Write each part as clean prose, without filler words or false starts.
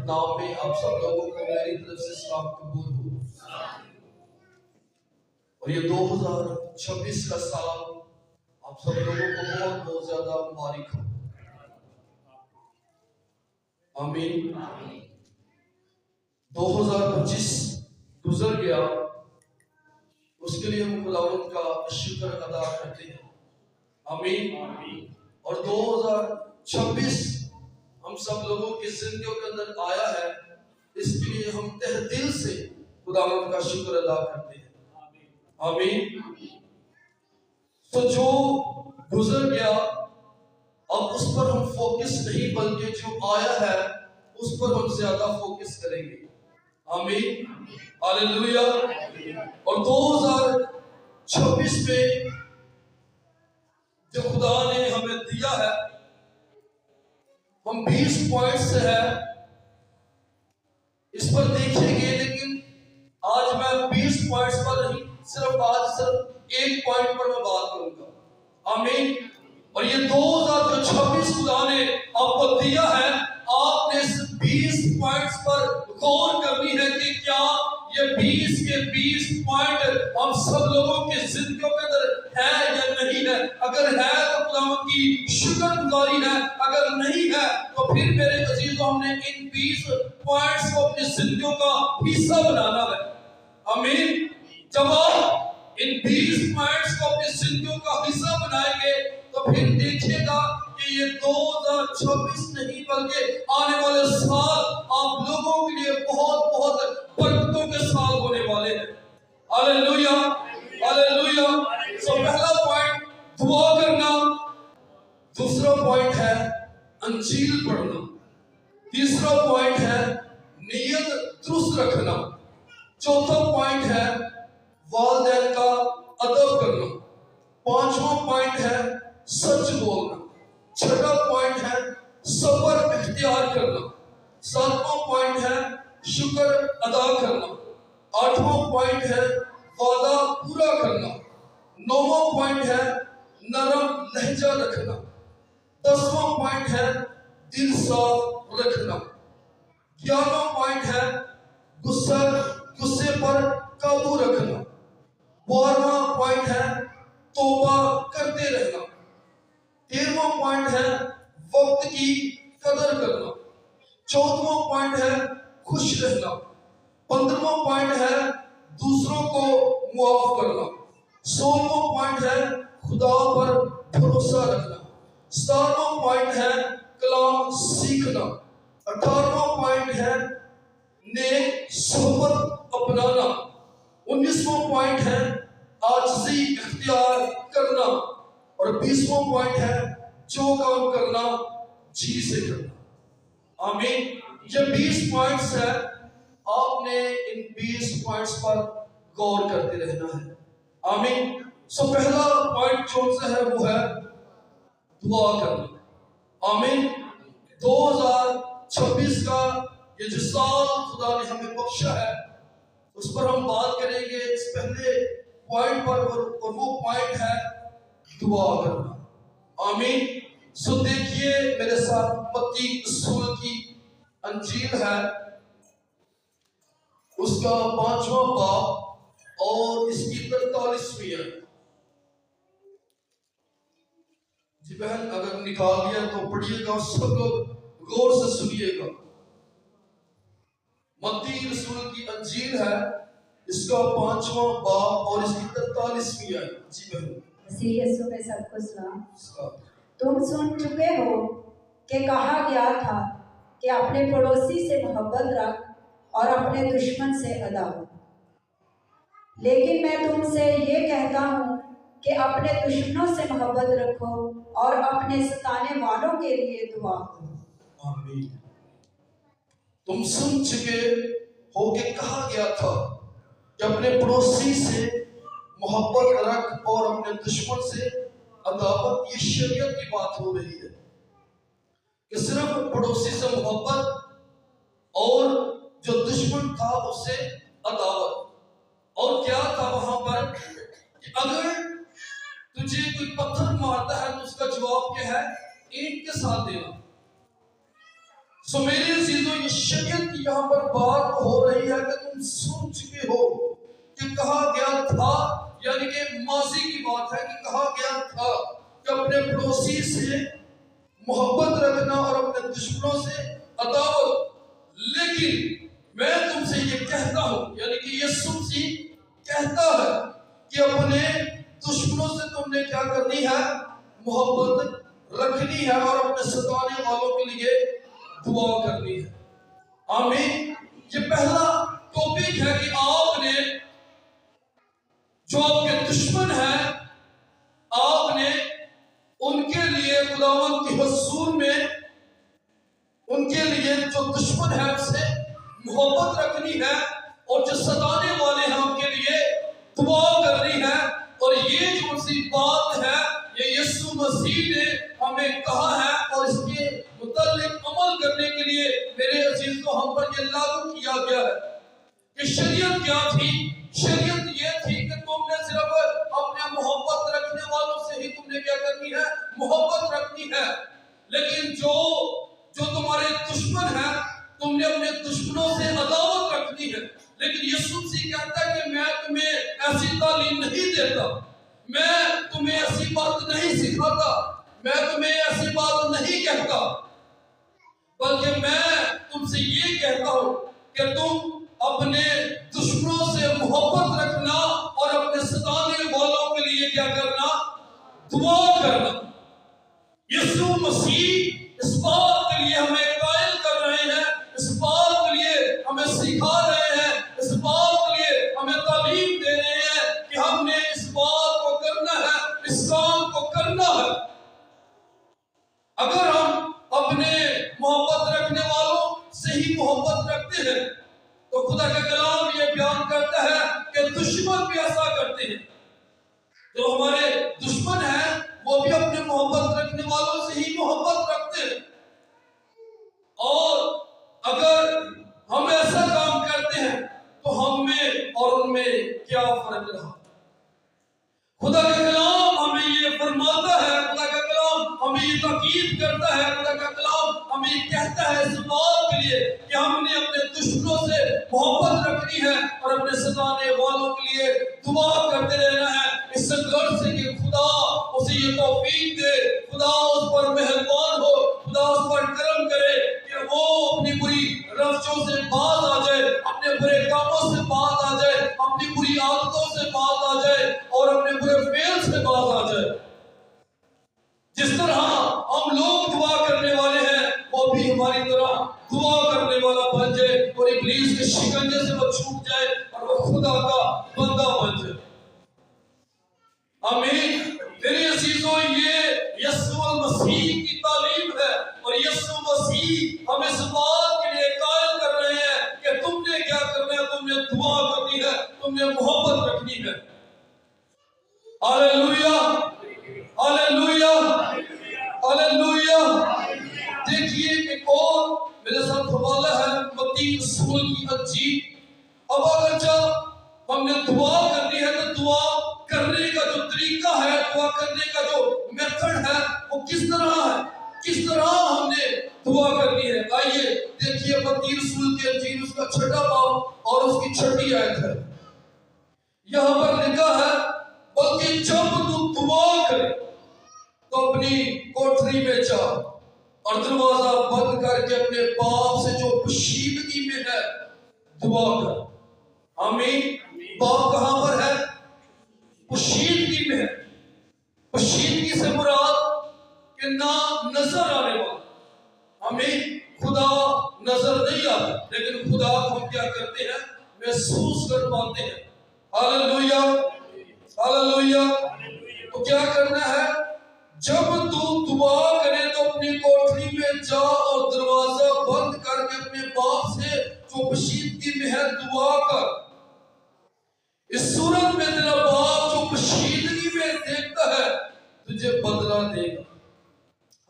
नाम में आप सब लोगों को मेरी तरफ से सलाम कबूल हो। और ये 2026 का साल आप सब लोगों को बहुत बहुत ज्यादा मुबारक हो। आमीन। 2025 गुजर गया, उसके लिए हम खुदावंद का शुक्र अदा करते हैं। आमीन। और 2026 हम सब लोगों की जिंदगियों के अंदर आया है, इसके लिए हम तहे दिल से खुदावंद का शुक्र अदा करते हैं। आमीन। तो जो गुजर गया अब उस पर हम फोकस नहीं, बल्कि जो आया है उस पर हम ज्यादा फोकस करेंगे। आमीन। हालेलुया। और 2026 में जो खुदा ने हमें दिया है, हम 20 पॉइंट से है इस पर देखेंगे, लेकिन आज मैं 20 पॉइंट्स पर नहीं, सिर्फ एक पॉइंट पर मैं बात करूंगा। आमीन। और ये 2026 खुदा ने आपको दिया है, आपने इस 20 पॉइंट्स पर गौर करनी है कि क्या ये 20 के 20 पॉइंट हम सब लोगों की जिंदगियों के अंदर है या नहीं है। अगर है तो खुदा की शुक्रगुजारी है, अगर नहीं है तो फिर मेरे अजीजों हमने इन 20 पॉइंट्स को अपनी जिंदगियों का हिस्सा बनाना है। आमीन। जब आप इन 20 पॉइंट्स को अपनी जिंदगियों का हिस्सा बनाएंगे तो फिर देखिएगा कि ये 2026 नहीं बल्कि आने वाले साल आप लोगों के लिए बहुत बहुत बरकतों के साल होने वाले हैं। Hallelujah, hallelujah. सो पहला पॉइंट दुआ करना, दूसरा पॉइंट है अंजील पढ़ना, तीसरा पॉइंट है नियत दुरुस्त रखना, चौथा पॉइंट है वालिदैन का अदब करना, पांचवा पॉइंट है सच बोलना, छठा पॉइंट है सब्र इख्तियार करना, सातवां पॉइंट है शुक्र अदा करना, आठवां पॉइंट है वादा पूरा करना, नौवां पॉइंट है नरम लहजा रखना, 10वां पॉइंट है दिल साफ रखना, 11वां पॉइंट है गुस्से पर काबू रखना, 12वां पॉइंट है तौबा करते रहना, 13वां पॉइंट है वक्त की कदर करना, 14वां पॉइंट है खुश रहना, 15वां पॉइंट है दूसरों को मुआफ करना, 16वां पॉइंट है खुदा पर भरोसा रखना, 17वां पॉइंट है कलाम सीखना, 18वां पॉइंट है नेक सोहबत अपनाना, 19वां पॉइंट है आजिज़ी इख्तियार करना, और 20वां पॉइंट है जो काम करना जी से करना। आमीन। ये 20 पॉइंट्स है, आपने इन 20 पॉइंट्स पर गौर करते रहना है। आमीन। सो पहला पॉइंट जो सा है वो है दुआ करना। आमीन। 2026 का ये जो साल खुदा ने हमें बख्शा है उस पर हम बात करेंगे इस पहले पॉइंट पर, और वो पॉइंट है दुआ करना। आमीन। सो देखिए मेरे साथ मत्ती रसूल की अंजील है, उसका 5वां बाब और इसकी 43वीं आयत। जी बहन अगर निकाल लिया तो पढ़िएगा, सब लोग गौर से सुनिएगा। मत्ती रसूल की अंजील है, इसका 5वां बाब और इसकी 43वीं आयत। जी बहन। मसीह यीशु में सबको सलाम। तुम सुन चुके हो कि कहा गया था कि अपने पड़ोसी से मोहब्बत रख और अपने दुश्मन से अदावत। लेकिन मैं तुमसे ये कहता हूँ कि अपने दुश्मनों से मोहब्बत रखो और अपने सताने वालों के लिए दुआ करो। आमीन। तुम सुन चुके हो कि कहा गया था कि अपने पड़ोसी से मोहब्बत रख और अपने दुश्मन से अदावत। ये शरीयत की बात हो रही है कि सिर्फ पड़ोसी से मोहब्बत और जो दुश्मन था उससे अदावत। और क्या था वहां पर कि अगर तुझे कोई पत्थर मारता है तो उसका जवाब क्या है? ईंट के साथ देना। سو میرے عزیزوں یہ شریعت کی یہاں پر بات ہو رہی ہے کہ تم سن چکے ہو کہ کہا گیا تھا، یعنی کہ ماضی کی بات ہے کہ کہا گیا تھا کہ اپنے پڑوسی سے محبت رکھنا اور اپنے دشمنوں سے عداوت، لیکن میں تم سے یہ کہتا ہوں، یعنی کہ یسوع مسیح کہتا ہے کہ اپنے دشمنوں سے تم نے کیا کرنی ہے؟ محبت رکھنی ہے اور اپنے ستانے والوں کے لیے دعا کرنی ہے۔ آمین۔ یہ پہلا ٹاپک ہے کہ آپ نے جو آپ کے دشمن ہیں، آپ نے ان کے لیے خداوند کی حضور میں ان کے لیے جو دشمن ہے ان سے محبت رکھنی ہے، اور جو ستانے والے ہیں ان کے لیے دعا کرنی ہے۔ اور یہ جو سی بات ہے یہ یسوع مسیح نے ہمیں کہا ہے، اور اس کے متعلق عمل کرنے کے لیے میرے عزیزوں ہم پر یہ لاگو کیا گیا ہے۔ کہ شریعت کیا تھی؟ شریعت یہ تھی کہ تم نے صرف اپنے محبت رکھنے والوں سے ہی تم نے کیا کرنی ہے؟ محبت رکھنی ہے۔ لیکن جو تمہارے دشمن ہیں تم نے اپنے دشمنوں سے عداوت رکھنی ہے۔ لیکن یسوع مسیح کہتا ہے کہ میں تمہیں ایسی تعلیم نہیں دیتا، میں تمہیں ایسی بات نہیں سکھاتا، میں تمہیں ایسی بات نہیں کہتا، بلکہ میں تم سے یہ کہتا ہوں کہ تم اپنے دشمنوں سے محبت رکھنا اور اپنے ستانے والوں کے لیے کیا کرنا؟ دعا کرنا۔ یسوع مسیح اس بات کے لیے ہمیں قائل کر رہے ہیں، اس بات کے لیے ہمیں سکھا رہے ہیں، اس بات کے لیے ہمیں تعلیم دے رہے ہیں کہ ہم نے اس بات کو کرنا ہے، اس کام کو کرنا ہے۔ اگر ہم اپنے محبت رکھنے والوں سے ہی محبت رکھتے ہیں تو خدا کا کلام یہ بیان کرتا ہے کہ دشمن بھی ایسا کرتے ہیں۔ جو ہمارے دشمن ہیں وہ بھی اپنے محبت رکھنے والوں سے ہی محبت رکھتے ہیں، اور اگر ہم ایسا کام کرتے ہیں تو ہم میں اور ان میں کیا فرق رہا؟ خدا کا کلام ہمیں یہ فرماتا ہے، خدا کا کلام ہمیں یہ تاکید کرتا ہے، خدا کا کلام ہمیں یہ کہتا ہے اس بات کے لیے کہ ہم نے اپنے دشمنوں سے محبت رکھنی ہے اور اپنے ستانے والوں کے لیے دعا کرتے رہنا ہے، اس غرض سے کہ خدا اسے یہ توفیق دے، خدا اس پر مہربان ہو، خدا اس پر کرم کرے کہ وہ اپنی بری روشوں سے باز آ جائے، اپنے برے کاموں سے باز آ جائے، اپنی بری عادتوں سے باز آ جائے اور اپنے برے فعل سے باز آ جائے۔ جس طرح ہم لوگ دعا کرنے والے ہیں وہ بھی ہماری طرح دعا کرنے والا بن جائے اور ابلیس کے شکنجے سے وہ چھوٹ جائے اور وہ خدا کا بندہ بن جائے۔ آمین۔ میرے عزیزوں یہ یسوع مسیح کی تعلیم ہے، اور یسوع مسیح ہمیں اس بات کے لیے قائل کر رہے ہیں کہ تم نے کیا کرنا ہے؟ تم نے دعا کرنی ہے، تم نے محبت رکھنی ہے۔ Hallelujah, hallelujah, hallelujah. دیکھیے ایک اور میرے ساتھ حوالہ ہے متی رسول کی انجیل۔ اب اگرچہ ہم نے دعا کرنی ہے تو دعا کرنے کا جو طریقہ ہے، دعا کرنے کا جو میتھڈ ہے وہ کس طرح ہے، کس طرح ہم نے دعا کرنی ہے۔ آئیے دیکھیے متی رسول کی انجیل اس کا 6واں باب اور اس کی 6 آیت ہے۔ یہاں پر لکھا ہے بلکہ جب تو دعا کرے تو اپنی کوٹری میں جا اور دروازہ بند کر کے اپنے باپ سے جو پوشیدگی میں ہے دعا کر۔ آمین۔ باپ کہاں پر ہے؟ پوشیدگی میں ہے۔ پوشیدگی سے مراد کہ نہ نظر آنے والا۔ ہمیں خدا نظر نہیں آتا لیکن خدا کو ہم کیا کرتے ہیں؟ محسوس کر پاتے ہیں۔ Hallelujah, hallelujah. تو کیا کرنا ہے؟ جب تو دعا کرے تو اپنی کوٹری میں جا اور دروازہ بند کر کے اپنے باپ سے جو پوشیدگی میں ہے دعا کر۔ اس صورت میں تیرا باپ جو پوشیدگی میں دیکھتا ہے تجھے بدلہ دے گا۔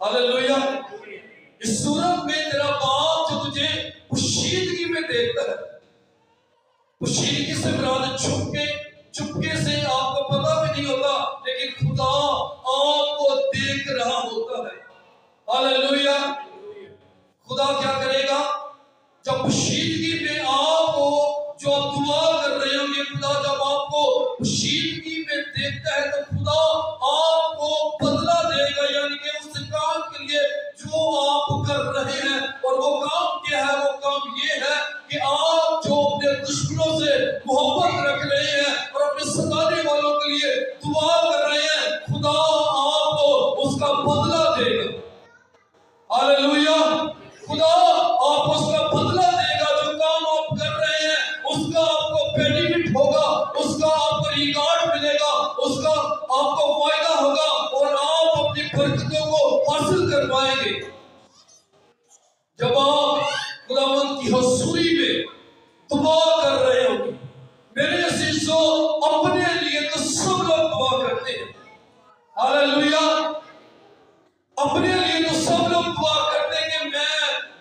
ہاللویا۔ اس صورت میں تیرا باپ جو تجھے پوشیدگی میں دیکھتا ہے، پوشیدگی سے مراد چپکے سے آپ کو پتہ بھی نہیں ہوتا لیکن خدا آپ کو دیکھ رہا ہوتا ہے۔ ہاللویا۔ خدا خدا کیا کرے گا؟ جب پوشیدگی میں آپ کو جو آپ دعا کر رہے ہوں گے، خدا جب آپ کو پوشیدگی میں دیکھتا ہے تو خدا آپ کو بدلہ دے گا، یعنی کہ اس کام کے لیے جو آپ کر رہے ہیں. اور وہ کام کیا ہے؟ وہ کام یہ ہے کہ آپ جو اپنے دشمنوں سے محبت رکھ رہے ہیں اور اپنے ستانے والوں کے لیے دعا کر رہے ہیں، خدا آپ کو اس کا بدلہ دے گا. ہاللویا. خدا آپ اس کا بدلہ دے گا. جو کام آپ کر رہے ہیں اس کا آپ کو بینیفٹ ہوگا، اس کا آپ کو ریکارڈ ملے گا، اس کا آپ کو فائدہ ہوگا اور آپ اپنی برکتوں کو حاصل کر پائیں گے. جب آپ خداوند کی حضوری میں دعا کر رہے ہوں گے، میرے عزیزو، اپنے لیے تو سب لوگ دعا کرتے ہیں. ہاللویا. اپنے لیے تو سب لوگ دعا کرتے ہیں کہ میں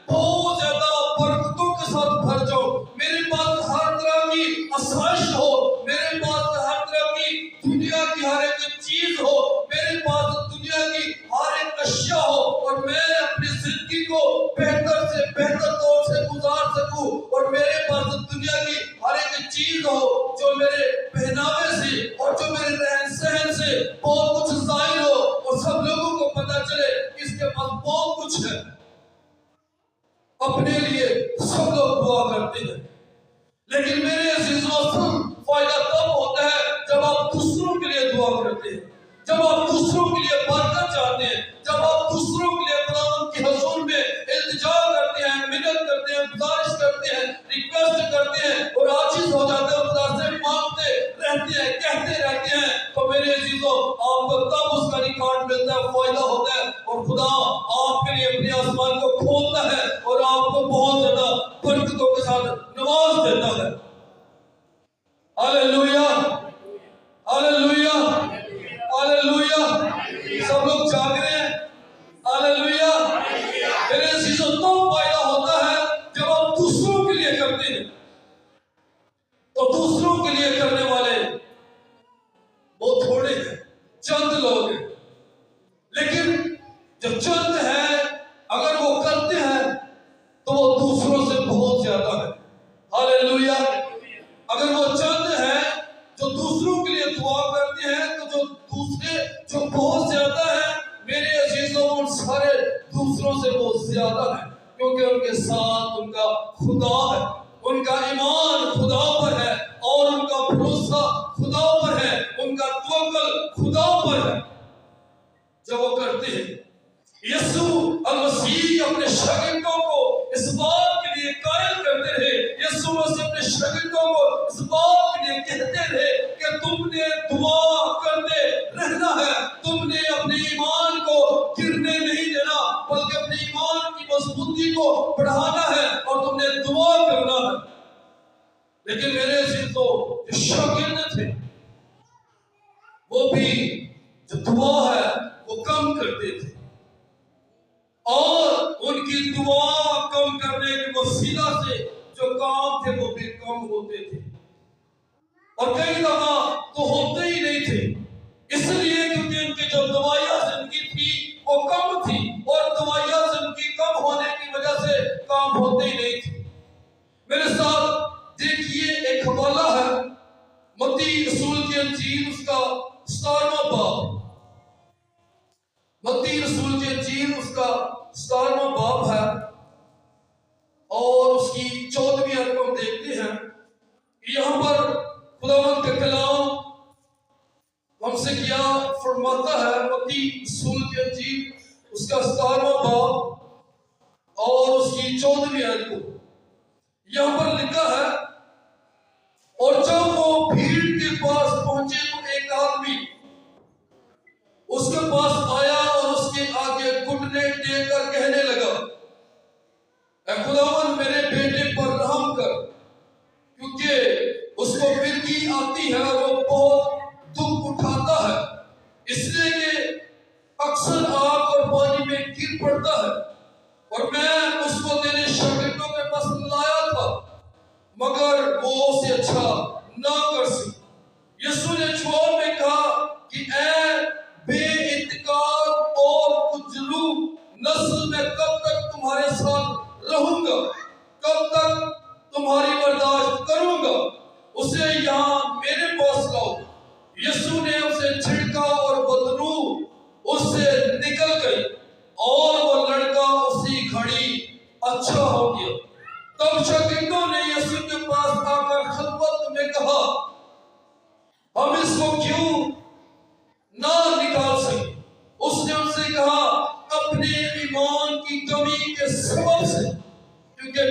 بہت زیادہ برکتوں کے ساتھ بھر جاؤں، میرے پاس ہر طرح کی آسائش ہو، میرے پاس ہر طرح کی دنیا کی ہر ایک چیز ہو، میرے پاس دنیا کی ہر ایک اشیاء ہو، اور میں اپنی زندگی کو بہتر سے بہتر طور سے گزار سکوں، اور میرے پاس دنیا کی ہر ایک چیز ہو جو میرے پہناوے سے اور جو میرے رہن سہن سے بہت کچھ ظاہر ہو اور سب لوگوں کو پتا چلے اس کے پاس بہت کچھ ہے. اپنے لیے سب لوگ دعا کرتے ہیں، لیکن میرے عزیزو، اصل فائدہ تب ہوتا ہے جب آپ دوسروں کے لیے دعا کرتے ہیں، جب آپ دوسروں کے لیے برکت چاہتے ہیں، جب آپ دوسروں کے لیے خداوند کی حضور میں التجا کرتے ہیں، منت کرتے ہیں، گزارش کرتے ہیں، ریکویسٹ کرتے ہیں اور عاجز ہو جاتے ہیں، خدا سے مانگتے رہتے ہیں، کہتے رہتے ہیں، تو میرے عزیزو، آپ کو تب اس کا ریکارڈ ملتا ہے، فائدہ ہوتا ہے، اور خدا آپ کے لیے اپنے آسمان کو کھولتا ہے اور آپ کو بہت زیادہ برکتوں کے ساتھ نواز دیتا ہے. ہاللویا. ہاللویا. ہاللویا. سب لوگ جاگ رہے ہیں. ہاللویا. میرے عزیزو، تو فائدہ ہوتا ہے جب آپ دوسروں کے لیے کرتے ہیں. تو دوسروں کے لیے کرنے والے وہ تھوڑے ہیں، چند لوگ ہیں، لیکن جو چند ہیں اگر وہ کرتے ہیں تو وہ دوسروں سے بہت زیادہ ہے. ہاللویا. اگر وہ چند ہیں جو دوسروں کے لیے دعا کرتے ہیں تو جو دوسرے جو بہت زیادہ ہیں، میرے عزیزوں، ان سارے دوسروں سے بہت زیادہ ہیں، کیونکہ ان کے ساتھ ان کا خدا ہے، ان کا ایمان خدا پر ہے اور ان کا بھروسہ خدا پر ہے، ان کا توکل خدا پر ہے. جب وہ کرتے ہیں، یسوع المسیح اپنے شاگردوں کو اس بات کے لیے قائل کرتے رہے، یسوع مسیح اپنے شاگردوں کو اس بات کے لیے کہتے رہے کہ تم نے دعا کرتے رہنا ہے، تم نے اپنے ایمان کو گرنے نہیں دینا، بلکہ اپنے ایمان کی مضبوطی کو بڑھانا ہے اور تم نے دعا کرنا ہے. لیکن میرے عزیزو، جو شاگرد تھے وہ بھی جو دعا ہے وہ کم کرتے تھے، اور ان کی دعا کم کرنے کے وسیلہ سے جو کام تھے وہ بھی کم ہوتے تھے، اور کئی دفعہ تو ہوتے ہی نہیں تھے، اس لیے کیونکہ ان کی جو دوائیاں زندگی تھی وہ کم تھی، اور دوائیاں زندگی کم ہونے کی وجہ سے کام ہوتے ہی نہیں تھے. میرے ساتھ دیکھیے، ایک حوالہ ہے متی رسول کی انجیل، اس کا 17واں باب، متی رسول کی انجیل اس کا 17واں باب ہے، اور اس کی 14ویں آیت کو ہم دیکھتے ہیں. یہاں پر خداوند کا کلام ہم سے کیا فرماتا ہے. متی رسول کی انجیل اس کا 17واں باب اور اس کی 14ویں آیت کو یہاں پر لکھا ہے، اور جب وہ بھیڑ کے پاس پہنچے تو ایک آدمی اس کے پاس آیا اور اس کے آگے گھٹنے ٹیک کر کہنے لگا، اے خداوند، میرے بیٹے پر رحم کر، کیونکہ اس کو مرگی آتی ہے اور وہ بہت دکھ اٹھاتا ہے، اس لیے کہ اکثر آگ اور پانی میں گر پڑتا ہے، اور میں اس کو تیرے شاگردوں کے پاس لایا تھا مگر وہ اسے اچھا نہ کر سکے. یسوع نے جواب میں کہا کہ اے بے اعتقاد اور کجلو نسل، میں کب تک تمہارے ساتھ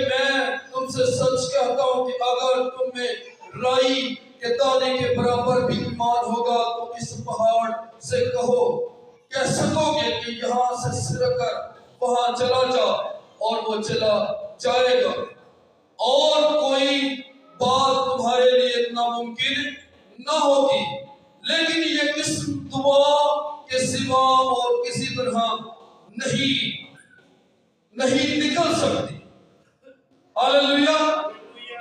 मैं तुमसे सच कहता हूं कि अगर तुम में राई के दाने के बराबर भी ईमान होगा तो इस पहाड़ से कहो, कह सकोगे कि यहाँ से सिरकर वहां चला जा, और वो चला जाएगा। और कोई बात तुम्हारे लिए नामुमकिन ना होगी, लेकिन ये किस्म दुआ के सिवा और किसी तरह नहीं निकल सकती। हालेलुया।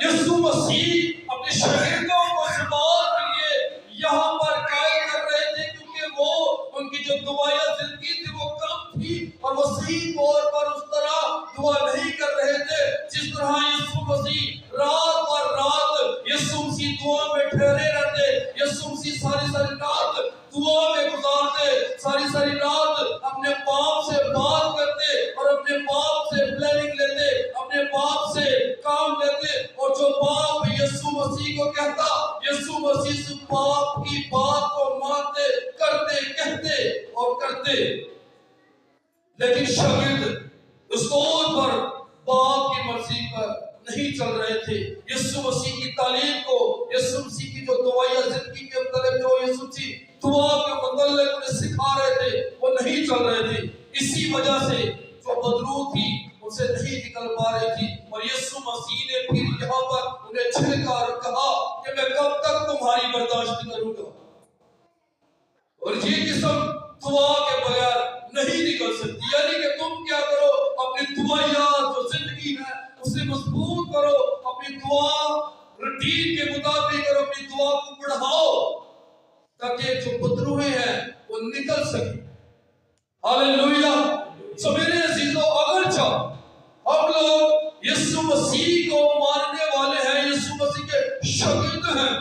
यीशु मसीह अपने शागिर्दों को सवाल के लिए यहाँ पर कायल कर रहे थे, क्योंकि वो उनकी जो दुआया जिंदगी थी वो कम थी और वो सही तौर पर उस तरह दुआ नहीं कर रहे थे जिस तरह यीशु मसीह रात पर रात यीशु मसीह दुआ में ठहरे रहते। यीशु मसीह सारी रात दुआ में गुजारते, सारी रात अपने बाप से बात करते और अपने बाप से प्लानिंग लेते, अपने बाप से काम लेते, और जो बाप यीशु मसीह को कहता, यीशु मसीह से बाप की बात को मानते, करते, कहते और करते। लेकिन शागिर्द उस तौर पर बाप की मर्जी पर नहीं चल रहे थे। यीशु मसीह की तालीम को, यीशु मसीह की जो दुआया जिंदगी के मतलब जो यीशु मसीह दुआ के मतलब उन्हें सिखा रहे थे वो नहीं चल रहे थे। इसी वजह से जो बदरू थी उनसे नहीं निकल पा रही थी, और यीशु मसीह ने फिर यहाँ पर उन्हें झिड़का और कहा कि मैं कब तक तुम्हारी बर्दाश्त करूंगा, और ये किस्म दुआ के बगैर नहीं निकल सकती। यानी कि तुम क्या करो, अपनी दुआया जो जिंदगी है उसे मजबूत करो, अपनी दुआ रूटीन के मुताबिक करो, अपनी दुआ को बढ़ाओ ताकि जो बदरुए हैं वो निकल सके। हालेलुया। सो मेरे अजीजों, अगर चाहो हम लोग यीशु मसीह को मानने वाले हैं, यीशु मसीह के शागिर्द हैं,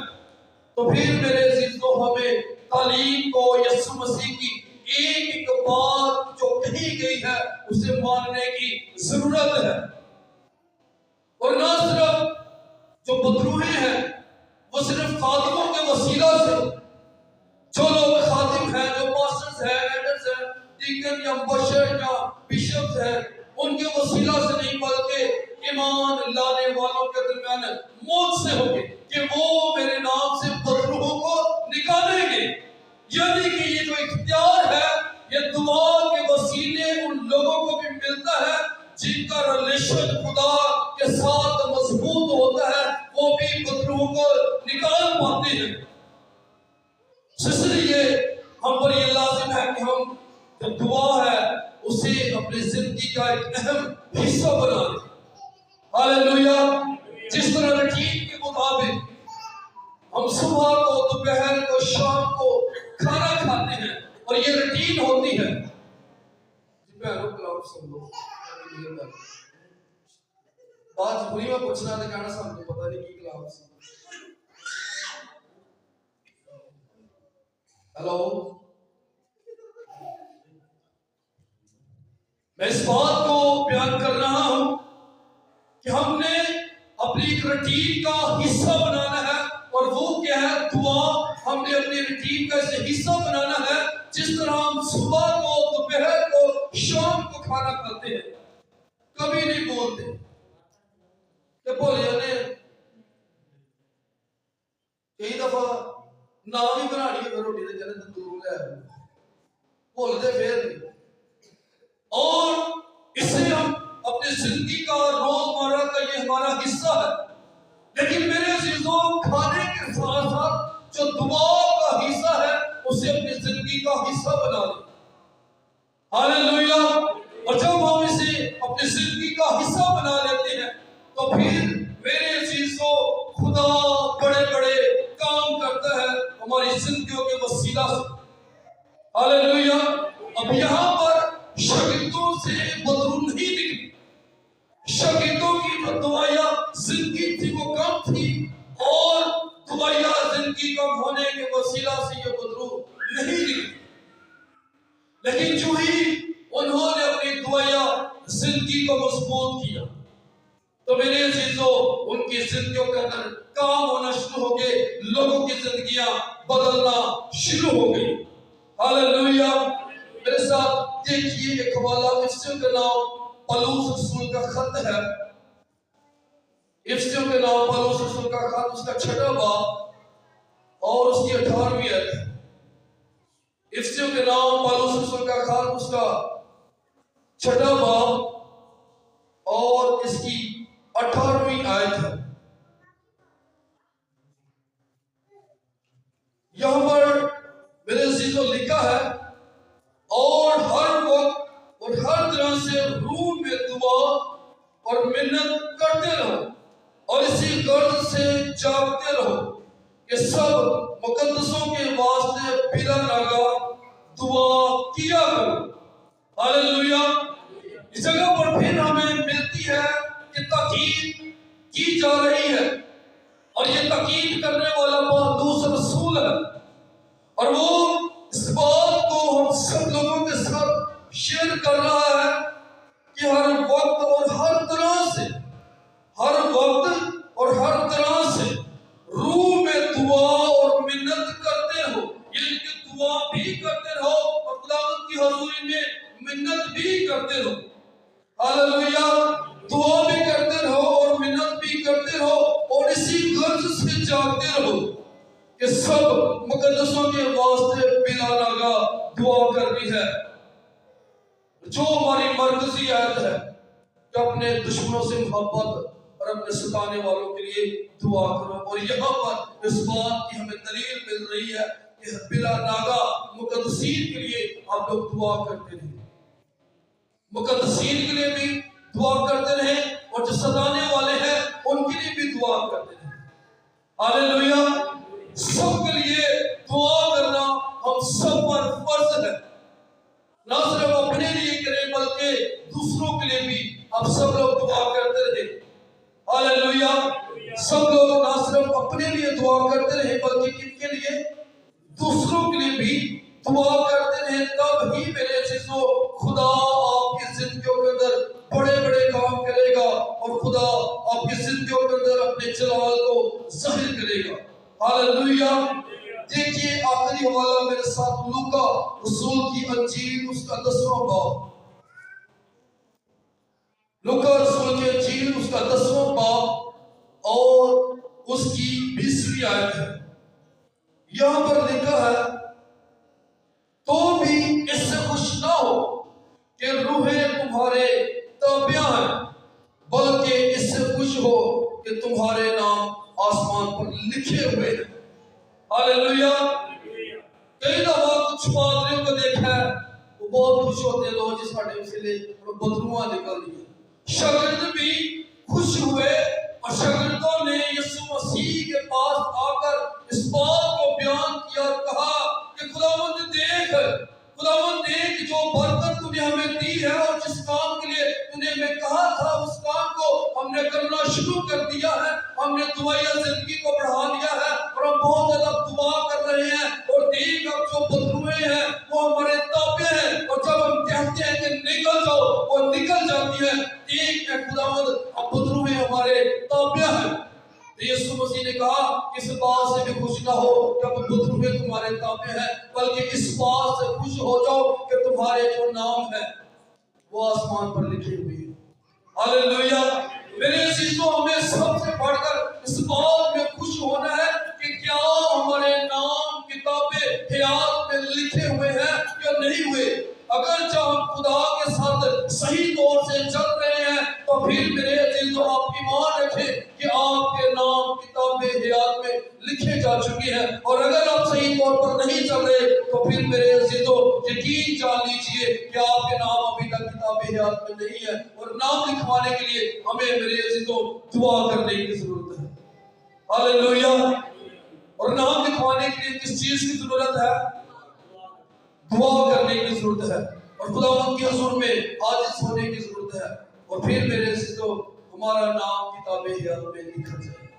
तो फिर मेरे अजीजों हमें तालीम को, यीशु मसीह की एक एक बात जो कही गई है उसे मानने की जरूरत है। और ना सिर्फ जो बदरूहे हैं वो सिर्फ खादिमों के वसीला से, जो लोग खादिम हैं, जो पास्टर्स हैं, एल्डर्स हैं, डीकन या बशर या बिशप्स हैं, उनके वसीला से नहीं बल्कि ईमान लाने वालों के दरमियान मौत से होंगे कि वो मेरे नाम से बदरूहों को निकालेंगे। यानी कि ये जो इख्तियार है ये दुआ के वसीले उन लोगों को भी मिलता है जिनका रिलेशन खुदा के साथ मजबूत होता है, वो भी बदरूहों को निकाल पाते हैं। इसलिए हम पर ये लाजिम है कि हम जो दुआ है उसे अपनी जिंदगी का एक अहम हिस्सा बना लें। हालेलुया। जिस तरह रूटीन के मुताबिक हम सुबह को, दोपहर को, शाम को खाना खाते हैं और ये रूटीन होती है। बात पूरी में पूछना तो कहना सामने पता नहीं की क्लास। हेलो, मैं इस बात को बयान कर रहा हूं कि हमने अपनी एक रूटीन का हिस्सा बनाना है, और वो क्या है? दुआ। हमने अपनी रूटीन का इसे हिस्सा बनाना है। जिस तरह हम सुबह को, दोपहर को, शाम को खाना खाते हैं, कभी नहीं बोलते कि बोल जाने कई दफा ना भी बनानी है रोटी तो चले तंदूर ले बोलते फिर नहीं। और इससे हम अपनी जिंदगी का, रोजमर्रा का ये हमारा हिस्सा है। लेकिन मेरे अजीजों, खाने के साथ साथ जो दुआ का हिस्सा है उसे अपनी जिंदगी का हिस्सा बना लें। हालेलुया। और जब हम इसे अपनी जिंदगी का हिस्सा बना लेते हैं तो फिर मेरे अजीजों खुदा बड़े बड़े काम करता है हमारी जिंदगियों के वसीला से। हालेलुया। अब यहाँ पर शागिर्दों से बदरू नहीं निकली। शागिर्दों की जो दुआया जिंदगी थी वो कम थी, और दुआया जिंदगी कम होने के वसीला से ये बदरू नहीं निकली। लेकिन जो ही उन्होंने अपनी दुआया जिंदगी को मजबूत किया तो मेरे अजीजों उनकी जिंदगियों के अंदर काम होना शुरू हो गए, लोगों की जिंदगियां बदलना शुरू हो गई। हालेलुया। मेरे साथ देखिए एक हवाला, इसका नाम पौलुस रसूल का खत है, इफिसियों के नाम पौलुस रसूल का खत उसका 6वां बाब और उसकी 18वीं आयत। इफिसियों के नाम पौलुस रसूल का खत उसका 6वां बाब और इसकी 18वीं आयत है। यहां पर मेरे अजीजों लिखा है, और हर वक्त और हर तरह से रूह में दुआ और मिन्नत करते रहो और इसी गर्ज से जागते रहो कि सब मुकद्दसों के वास्ते बिला नागा दुआ किया करो। हालेलुया। इस जगह पर फिर हमें मिलती है कि ताकीद की जा रही है, और ये ताकीद करने वाला पौलुस रसूल है, और वो इस बात को हम सब लोगों के साथ शेयर कर रहा है कि हर वक्त और हर तरह से, हर वक्त और हर तरह से रूह में दुआ और मिन्नत करते रहो, यानी कि दुआ भी करते रहो और खुदावंद की हुजूरी में मिन्नत भी करते रहो। हालेलुया। दुआ भी करते रहो और मिन्नत भी करते रहो और इसी गर्ज से जागते रहो कि सब मुकद्दसों के वास्ते बिला नागा दुआ करनी है। जो हमारी मरकजी आयत है कि अपने दुश्मनों से मोहब्बत और अपने सताने वालों के लिए दुआ करो, और यहाँ पर इस बात की हमें दलील मिल रही है कि बिला नागा मुकद्दसीन के लिए आप लोग दुआ करते रहे, मुकद्दसीन के लिए भी दुआ करते रहे, और जो सताने वाले हैं उनके लिए भी दुआ करते रहे। हालेलुया। सबके लिए दुआ करना हम सब पर फर्ज है, ना सिर्फ अपने लिए करें बल्कि दूसरों के लिए भी आप सब लोग दुआ करते रहे। हालेलुया। सब लोग ना सिर्फ अपने लिए दुआ करते रहे बल्कि किनके लिए? दूसरों के लिए भी दुआ करते रहे। तब ही मेरे अजीजों खुदा आपकी जिंदगियों के अंदर बड़े बड़े काम करेगा और खुदा आपकी जिंदगियों के अंदर अपने जलाल को जाहिर करेगा। हालेलुया। देखिए आखिरी हवाला मेरे साथ लूका रसूल की अंजील उसका 10वां बाब, लूका रसूल की अंजील उसका 10वां बाब और उसकी 20वीं आयत है। यहां पर लिखा है, तो भी इससे खुश ना हो कि रूहें तुम्हारे ताबिया हैं, बल्कि इससे खुश हो कि तुम्हारे नाम आसमान पर लिखे हुए हैं। हालेलुया। कई दफा कुछ पादरियों को देखा है, वो बहुत खुश होते हैं, लोग जिस साडे उसले बदरुआ निकल दिए। शागिर्द भी खुश हुए और शागिर्दों ने यीशु मसीह के पास आकर इस बात को बयान किया और कहा कि खुदावंद देख जो बरकत तूने हमें दी है और जिस काम के लिए तूने हमें कहा था उस काम को हमने करना शुरू कर दिया है। हमने दुआया जिंदगी को बढ़ा लिया है और हम बहुत ज्यादा दुआ कर रहे हैं, और देख अब जो बदरुए हैं वो हमारे ताबे हैं, और जब हम कहते हैं कि निकल जाओ वो निकल जाती है। देख खुदावंद अब बदरुए हमारे ताबे हैं। यीशु मसीह ने कहा इस बात से भी खुश ना हो कि अब बदरुए तुम्हारे ताबे हैं, बल्कि इस बात से खुश हो जाओ कि तुम्हारे जो नाम है वो आसमान पर लिखे हुए हैं। हालेलुया। मेरे अजीजों हमें सबसे बढ़कर इस बात में खुश होना है कि क्या हमारे नाम किताबे हयात में लिखे हुए हैं या नहीं हुए। अगर जब हम खुदा के साथ सही तौर से चल रहे हैं तो फिर मेरे अजीजों आप ईमान रखें कि आपके नाम किताबे हयात में लिखे जा चुके हैं, और अगर आप सही तौर पर नहीं चल रहे तो फिर मेरे अजीजों यकीन जान लीजिए कि आपके नाम अभी तक किताबे हयात में नहीं है, और नाम लिखवाने के लिए हमें मेरे अजीजों दुआ करने की जरूरत है। हालेलुया। और नाम लिखवाने के लिए किस चीज की जरूरत है? दुआ करने की जरूरत है, और खुदावंद के हुजूर में आजिज़ होने की जरूरत है, और फिर मेरे अजीजों हमारा नाम किताबे हयात में लिखा जाए।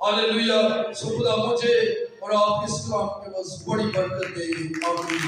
हालेलुया। सो खुदा मुझे और आपके इस्लाम के बस बड़ी बरकत दे। आमीन।